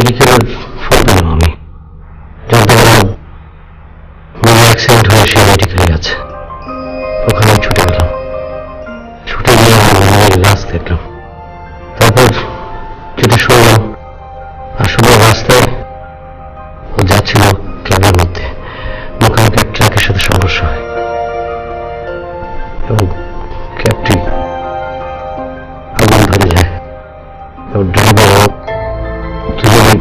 মেডিকেলের ফোন পেলাম আমি, জানতে পারলাম মিলি অ্যাক্সিডেন্ট হয়ে সে মেডিকেলে আছে। ওখানে ছুটে গেলাম, ছুটে গিয়ে আমার লাশ দেখলাম। তারপর যেটা শুনলাম, আসলে রাস্তায় ও যাচ্ছিল ক্লাবের মধ্যে, মোকামুখি ট্রাকের সাথে সমস্যা হয় এবং ক্যাবটি আগুন ধরে যায় এবং ড্রাইভার দুজনে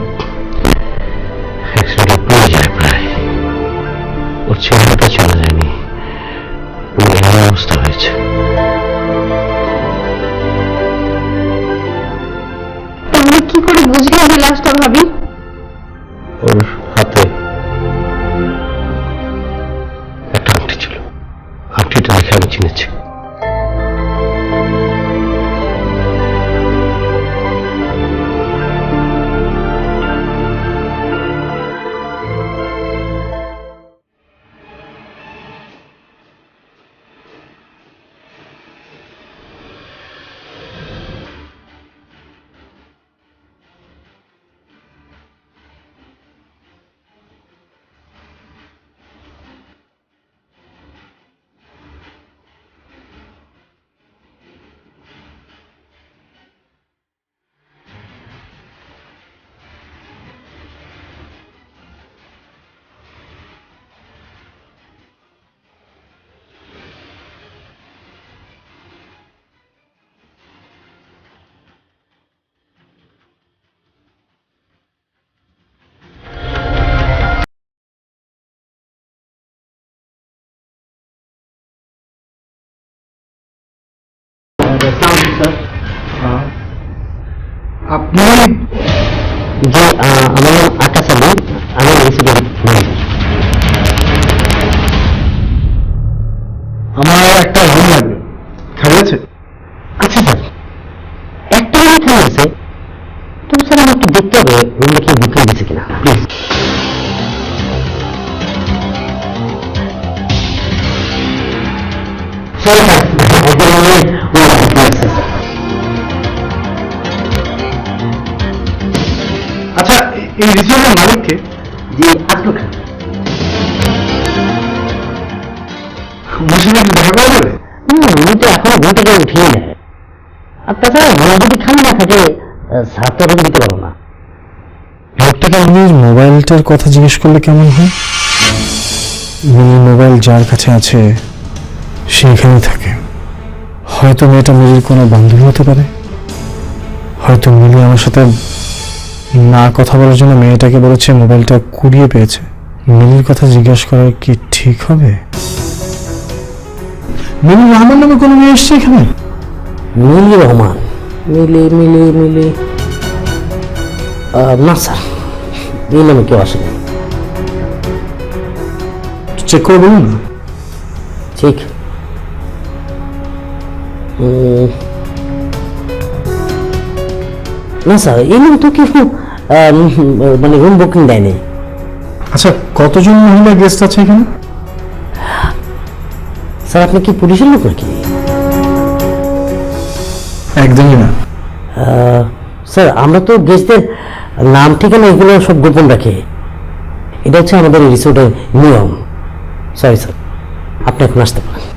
অ্যাক্সিডেন্টে পড়ে যায়। প্রায় ওর চেহারাটা চলে যায়নি, এই অবস্থা হয়েছে। তাহলে কি করে বুঝলি আমি লাশটা ভাবি? ওর হাতে একটা আংটি ছিল, আংটিটা দেখে আমি চিনেছি। আপনি? জি, আমার নাম আকাশ আলী, আমি রেসিডেন্ট ম্যানেজার। আমার একটা রুম লাগবে, খালি আছে? আচ্ছা স্যার, একটা রুম খালি আছে, তবে স্যার আমার একটু দেখতে হবে রুমটা কি বুকিং দিচ্ছে কিনা, প্লিজ। সরি স্যার, একদম আছে স্যার। আচ্ছা, এই রিসোর্টের মালিককে? জি, আসলো খান। ওনার সঙ্গে একটু দেখা করা যাবে? উনি তো এখনো ঘুম থেকে উঠিয়ে নেয়, আর তাছাড়া রুম যদি খালি না থাকে স্যার তো রুম দিতে পারবো না। লোকটাকে মিলির মোবাইলটার কথা জিজ্ঞেস করলে কেমন হয়? মিলির মোবাইল যার কাছে আছে সেখানেই থাকে। হয়তো মেয়েটা মিলির কোনো বান্ধবী হতে পারে, হয়তো মিলি আমার সাথে না কথা বলার জন্য মেয়েটাকে বলেছে মোবাইলটা কুড়িয়ে পেয়েছে। মিলির কথা জিজ্ঞাসা করা কি ঠিক হবে? মিলি রহমান নামে কোনো মেয়ে এসছে এখানে? মিলি রহমান? মিলি মিলি মিলি না স্যার, এই নামে কেউ আসেনি। চেক করে বলুন না। ঠিক, না স্যার, এই নাম তো কেউ মানে রুম বুকিং দেয়নি। আচ্ছা, কতজন মহিলা গেস্ট আছে এখানে? স্যার, আপনি কি পুলিশের লোক নাকি? একদমই না স্যার, আমরা তো গেস্টদের নাম ঠিকানা এগুলো সব গোপন রাখি, এটা হচ্ছে আমাদের রিসোর্টের নিয়ম। সরি স্যার, আপনি এখন আসতে পারেন।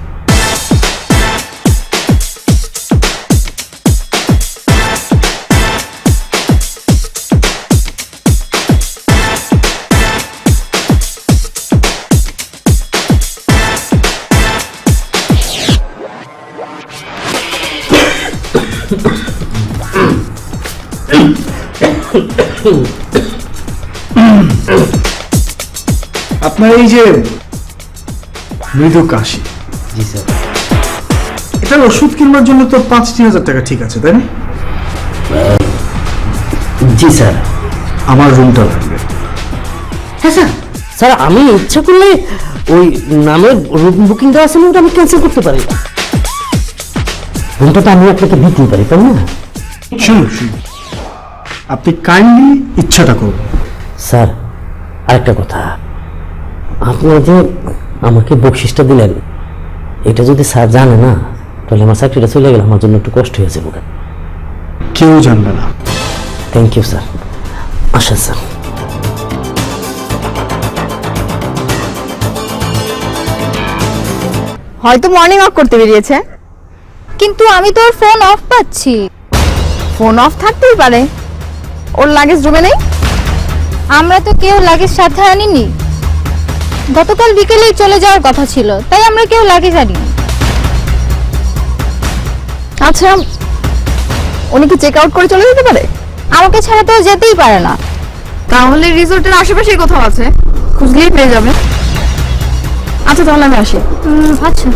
আপনার এই যে মৃদু কাশি, জি স্যার। এটার ওষুধ কিনবার জন্য তো 5-6 হাজার টাকা ঠিক আছে, তাই না? জি স্যার। আমার রুমটা লাগবে। হ্যাঁ স্যার, স্যার আমি ইচ্ছা করলে ওই নামের রুম বুকিং দেওয়া আছে ওটা আমি ক্যান্সেল করতে পারি। রুমটা তো আমি আপনাকে দিতেই পারি, তাই না? শুনুন শুনুন, আপনি কাইন্ডলি ইচ্ছাটা করুন। স্যার, আরেকটা কথা, আপনি যে আমাকে বকশিসটা দিলেন, এটা যদি স্যার জানে না তাহলে আমার চাকরিটা চলে গেলে আমার জন্য একটু কষ্ট হয়েছে বোকা। কেউ জানবে না। Thank you sir. আসেন স্যার। হয়তো মর্নিং ওয়াক করতে বেরিয়েছে, কিন্তু আমি তো ওর ফোন অফ পাচ্ছি। ফোন অফ থাকতেই পারে। ওর লাগেজ রুমে নেই? আমরা তো কেউ লাগেজ সাথে আনিনি। গতকাল বিকেলেই চলে যাওয়ার কথা ছিল, তাই আমরা কেউ লাগেজ আনিনি। আচ্ছা, উনি কি চেক আউট করে চলে যেতে পারে? আমাকে ছাড়া তো ও যেতেই পারে না। তাহলে রিসোর্টের আশেপাশেই কোথাও আছে, খুঁজলেই পেয়ে যাবে। আচ্ছা তাহলে আমি আসি। আচ্ছা।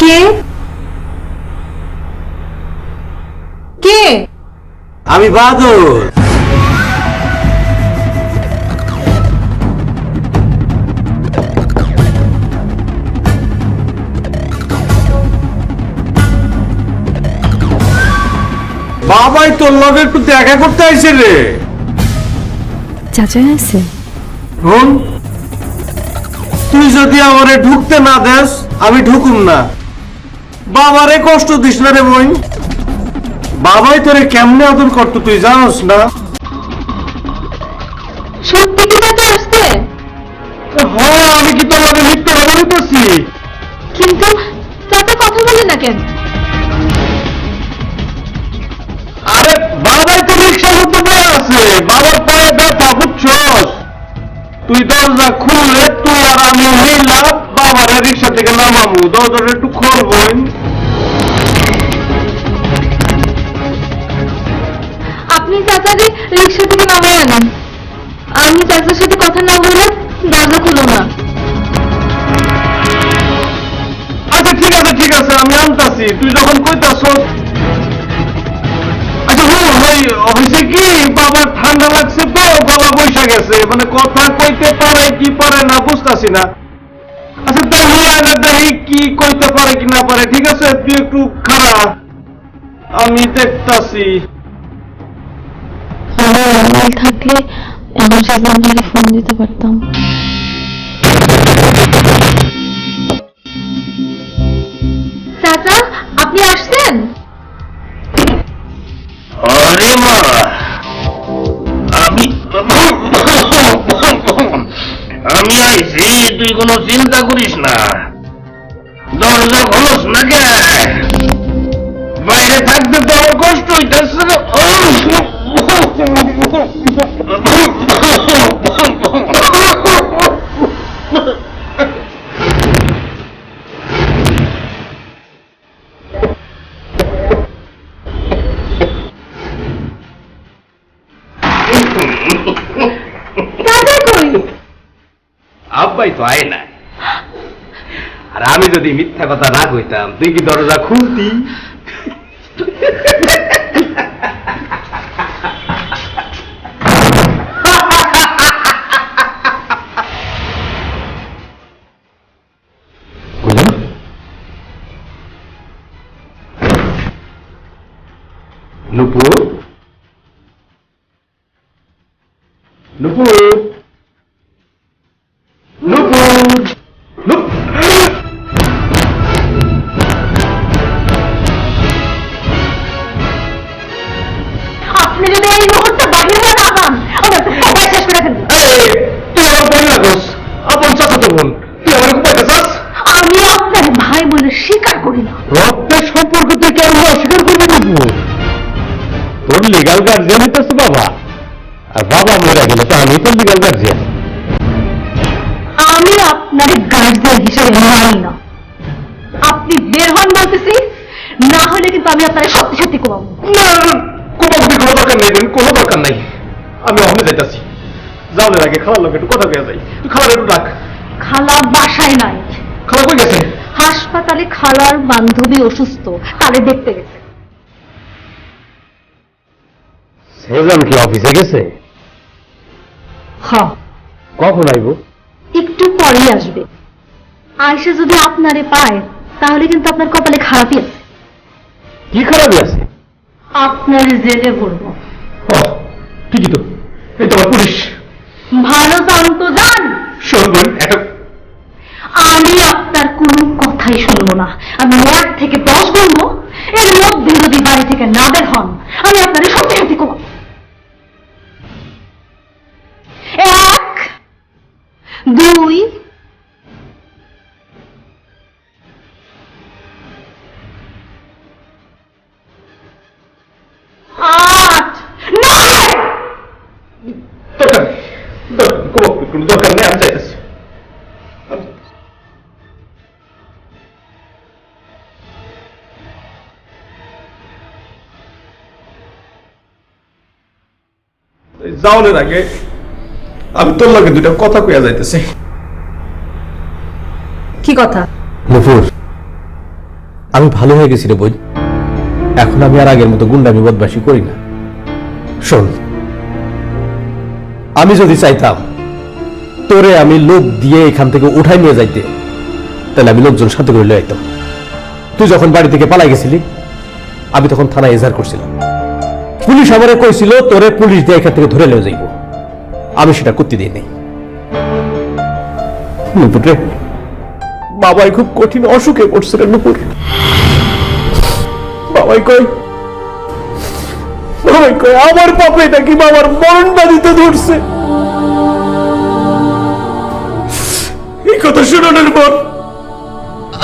কে কে? আমি বাদল। বাবাই তোর লগে একটু দেখা করতে আইছে রে। চাচা আছে? হুন, তুই যদি আমারে ঢুকতে না দেস আমি ঢুকুম না। বাবারে কষ্ট দিস না রে বোন। বাবাই তোরে কেমনে আদর করতো তুই জানোস না? সত্যি কি চাচা আসছে? হ্যাঁ, আমি কি তোমাকে মিথ্যে কথা বলতেছি? কিন্তু চাচা কথা বলে না কেন? আরে বাবাই তো রিক্সার উপরে আছে, বাবার পায়ে ব্যথা বুঝছস? তুই দরজা খুলে তুই আর আমি মিলা বাবারে রিক্সা থেকে নামাবো। দরজাটা একটু খোল বোন। আপনি চাচাকে রিক্সা থেকে নামিয়ে আনেন। আমি চাচার সাথে কথা না বলে দরজা খুলো না। আচ্ছা ঠিক আছে ঠিক আছে, আমি আনতাছি। তুই যখন কইতাছস। আচ্ছা হয়েছে কি, বাবার ঠান্ডা লাগছে তো গলা বৈশা গেছে, মানে কথা কইতে পারে কি পারে না বুঝতাছি না। আচ্ছা তাহলে দেখি কি কইতে পারে কি না পারে। ঠিক আছে, তুই একটু খাড়া, আমি দেখতাছি। মোবাইল থাকলে এখন সাজানকে ফোন দিতে পারতাম। চাচা, আপনি আসছেন? আরে মা, আমি আইছি, তুই কোনো চিন্তা করিস না। দরজা খোলস না কে? বাইরে থাকতে তো আমার কষ্ট হইতেছে। চাচা কই? আব্বাই তো আয় না। আর আমি যদি মিথ্যা কথা না কইতাম তুই কি দরজা খুলতি? নুপুর, নুপুর, নুপুর, আপনি যদি এই মুহূর্তে বাহির হয়ে না যান, ওদের শেষ করে ফেলবো। তুই আমার বোন লাগোস, আপন চাচাতো বোন। তুই আমার কোথায় চাস? আমি আপনার ভাই বলে স্বীকার করি না। রক্তের সম্পর্ক তুই কেন অস্বীকার করবি নুপুর? তোর লিগাল গার্জিয়ানই তো বাবা, আর বাবা মরে গেলে তো আমি তোর লিগাল গার্জিয়ান। আমি আপনার গার্জিয়ান হিসেবে মানি না। আপনি বের হন বলতেছি, না হলে কিন্তু আমি আপনার সত্যি সত্যি কমাবো। না কোপাকুপি কোনো দরকার নেই বোন, কোনো দরকার নাই। আমি ওখানে যাইতাছি। যাওয়ার আগে খালার লোক একটু কথা কয়ে যাই। তুই খালার একটু ডাক। খালা বাসায় নাই, খালা কই গেছে? হাসপাতালে খালার বান্ধবী অসুস্থ, তারে দেখতে গেছে। সেজন কি অফিসে গেছে? হ্যাঁ, কখন আইব? একটু পরেই আসবে। আয়সা যদি আপনারে পায় তাহলে কিন্তু আপনার কপালে খারাপই আছে। কি খারাপই আছে? আপনার জেলে ভরবো। ঠিকই তো, এই তো আমার পুলিশ। ভালো কোনো কথাই শুনবো না। আমি 1 থেকে 10 বলবো, এর মধ্যে যদি বাড়ি থেকে না বের হন, আমি আপনার সত্যি সত্যি করব। 1, 2, 8, 9। কোনো দরকার নেই, আমি চাইতেছি। যাওয়ার আগে আমি তোর লগে দুটা কথা কইয়া যাইতেছি। কি কথা? নুপুর, আমি ভালো হয়ে গেছি রে বই। এখন আমি আর আগের মতো গুন্ডামি বদমাশি করি না। শোন, আমি যদি চাইতাম তোরে আমি লোক দিয়ে এখান থেকে উঠাই নিয়ে যাইতে, তাহলে আমি লোকজন সাথে করে লয়ে আইতাম। তুই যখন বাড়ি থেকে পালাই গেছিলি, আমি তখন থানায় এজাহার করছিলাম। পুলিশ আমারে কইছিল তোরে পুলিশ দিয়ে এখান থেকে ধরে লয়ে যাইব। আমি সেটা করতে দিই নাই। নুপুর রে, বাবাই খুব কঠিন অসুখে পড়ছে রে নুপুর। বাবাই কই আমার পাপে নাকি বাবার মরণ বাদিতে ধরছে। এই কথা শুনানোর পর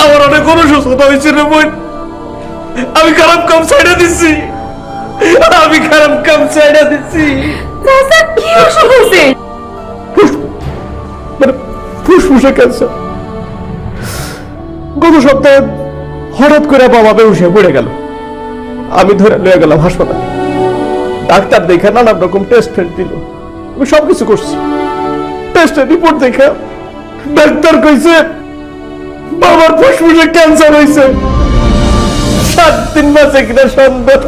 আমার অনেক অনুশোচনা হয়েছে রে বোন। আমি খারাপ কাম ছাইড়া দিচ্ছি, আমি খারাপ কাম ছাইড়া দিচ্ছি। কি অসুখ হয়েছে? ফুসফুসে ক্যান্সার। গত সপ্তাহে হঠাৎ করে বাবা বেহুশে পড়ে গেল। আমি ধরে লয়ে গেলাম হাসপাতালে। ডাক্তার দেখে নানান রকম টেস্ট ফেস্ট দিল। আমি সবকিছু করছি। টেস্টের রিপোর্ট দেখে ডাক্তার কইছে বাবার ফুসফুসে ক্যান্সার হয়েছে। 7 মাসে কিনা সন্দেহ।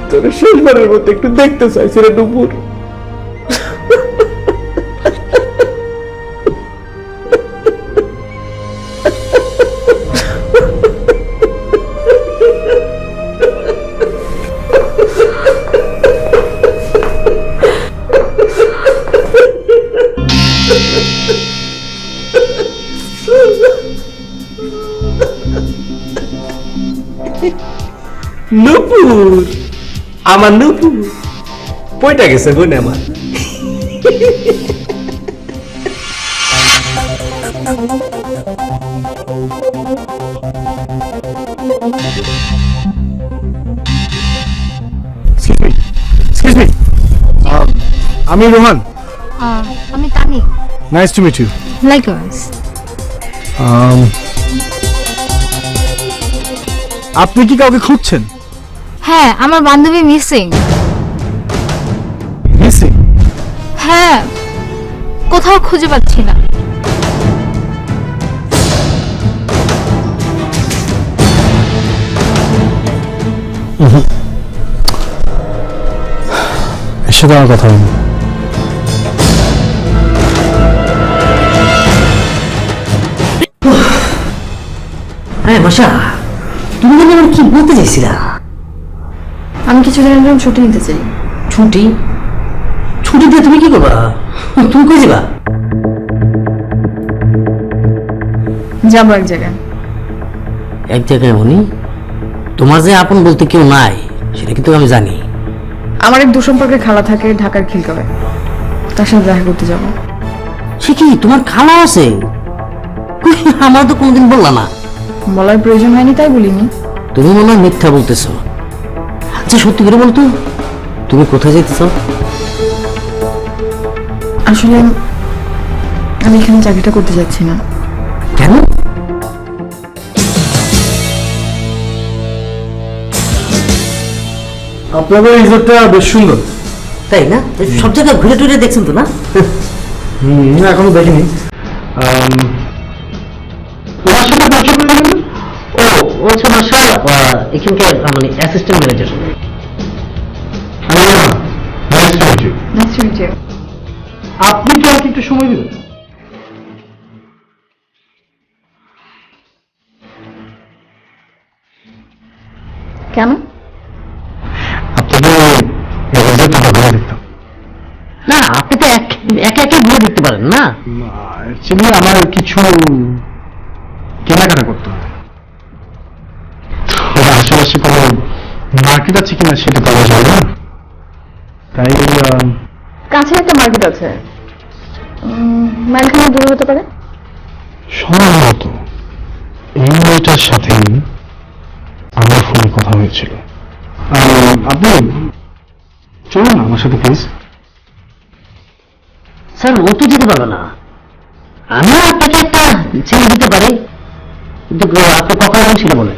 তোর শেষবারের মধ্যে একটু দেখতে চাইছি রে নুপুর। নুপুর, আমার নুপুর পয়টা গেছে বোন আমার। আমি রোহান। আমি Tani. Nice to meet you. Likewise. আপনি কি কাউকে খুঁজছেন? হ্যাঁ, আমার বান্ধবী মিসিং। মিসিং? হ্যাঁ, কোথাও খুঁজে পাচ্ছি না। এর সাথে আমার কথা হয়নি। আরে মাসা, তুমি যেন আমার কি বলতে চাইছিলা? আমি কিছুদিনের জন্য ছুটি নিতে চাই। ছুটি? ছুটি দিয়ে তুমি কি করবা? তুমি কই যাবা? যাবো এক জায়গায়। এক জায়গায় মনি? তোমার যে আপন বলতে কেউ নাই সেটা কিন্তু আমি জানি। আমার এক দুঃসম্পর্কের খালা থাকে ঢাকার খিলগাঁওয়ে, তার সাথে দেখা করতে যাবো। সে কি তোমার খালা আছে? কই, আমার তো কোনোদিন বললা না। বলার প্রয়োজন হয়নি তাই বলিনি। তুমি মনে হয় মিথ্যা বলতেছো। আচ্ছা সত্যি করে বলতো, তুমি কোথায় যেতেছ? আসলে আমি এখানে চাকরিটা করতে যাচ্ছি না। কেন? আপনাদের রিসোর্টটা বেশ সুন্দর। তাই না? সব জায়গায় ঘুরে টুরে দেখছেন তো না? এখনো দেখিনি। ও হচ্ছে মাসা, এখানকার মানে অ্যাসিস্ট্যান্ট ম্যানেজার। আপনি কি আমাকে একটু সময় দিবেন? কেন? আপনাদের না, আপনি তো একে একে ঘুরে দেখতে পারেন। না? অ্যাকচুয়ালি আমার কিছু কেনাকাটা করতে হবে, তবে আশেপাশে কোনো মার্কেট আছে কিনা সেটা পাওয়া যায় না, তাই কাছে একটা মার্কেট আছে, মাইলখানা দূরে হতে পারে। সম্ভবত এই মেয়েটার সাথেই আমার ফোনে কথা হয়েছিল। আপনি চলুন আমার সাথে প্লিজ। স্যার ও তো যেতে পারবে না, আমি আপনাকে একটা ছেড়ে দিতে পারি, কিন্তু আপনি কখন আসবেন সেটা বলেন।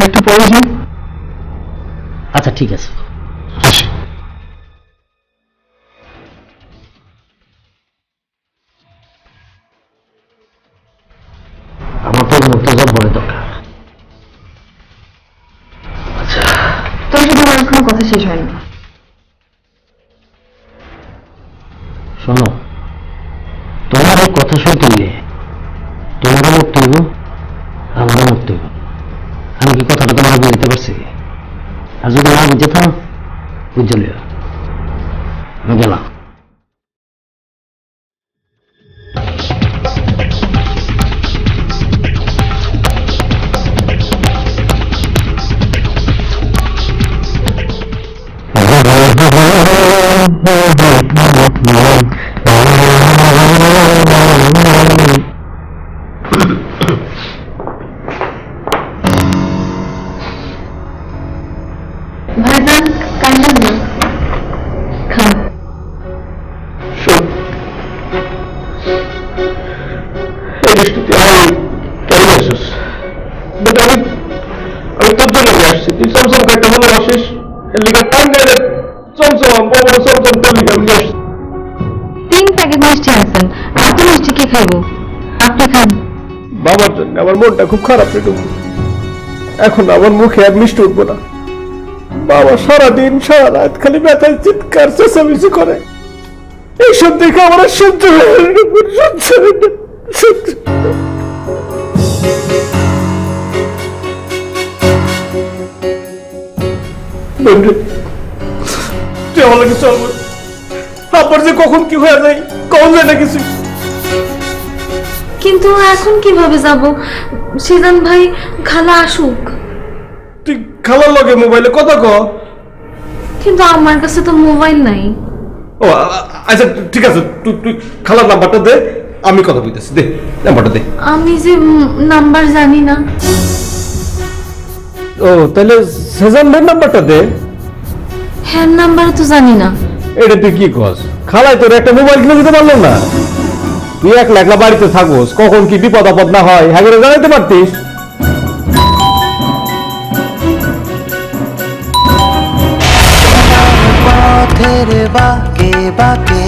একটু পরে যাই। আচ্ছা ঠিক আছে। আসি। আমার তো মুক্ত জব বলে দরকার। তোর সাথে আমার এখনো কথা শেষ হয়নি। শোনো, তোমার এই কথা শুনতে গিয়ে তোমারও মুক্ত হইব, আমারও মুক্ত হইব। আমি কি কথাটা তোমাকে বুঝতে পারছি? আর যদি না বুঝতে উজ্জ্বল আমি গেলাম। ভাইজান কান্না না, খান। আমি তোর জন্য নিয়ে আসছি, তুই চমচম খাইতে ভালোবাসিস, এর লিগা টাঙ্গাইলে চমচম বড় চমচম তোর লিগা আমি নিয়ে আসছি। 3 প্যাকেট মিষ্টি আনছেন, এত মিষ্টি কে খাইবো? আপনি খান। বাবার জন্য আমার মনটা খুব খারাপ রে টুকু। এখন আমার মুখে আর মিষ্টি উঠবো না। বাবা সারাদিন সারা রাত খালি ব্যথায় চিৎকার চেঁচামেচি করে, এইসব দেখে আমার আর সহ্য হয় না, সহ্য হয় না, সহ্য। বন্ধু, তুই আমার লাগে চল, আবার যে কখন কি হয়ে যায় কখন যায় না কিছু। কিন্তু এখন কিভাবে যাব? সিজান ভাই খালা আসুক। তুই খালার লগে মোবাইলে কথা ক। কিন্তু আমার কাছে তো মোবাইল নাই। ও আচ্ছা ঠিক আছে, তুই তুই খালার নাম্বারটা দে, আমি কথা বলতেছি, দে নাম্বারটা দে। আমি যে নাম্বার জানি না। ও তাহলে সেজান ভাইয়ের নাম্বারটা দে। হ্যাঁ নাম্বার তো জানি না। এটা তুই কি কস? খালাই তোর একটা মোবাইল কিনে দিতে পারলাম না? তুই একলা একলা বাড়িতে থাকোস, কখন কি বিপদ আপদ না হয় হ্যাঁ করে জানাইতে পারতিস। পথের বাঁকে বাঁকে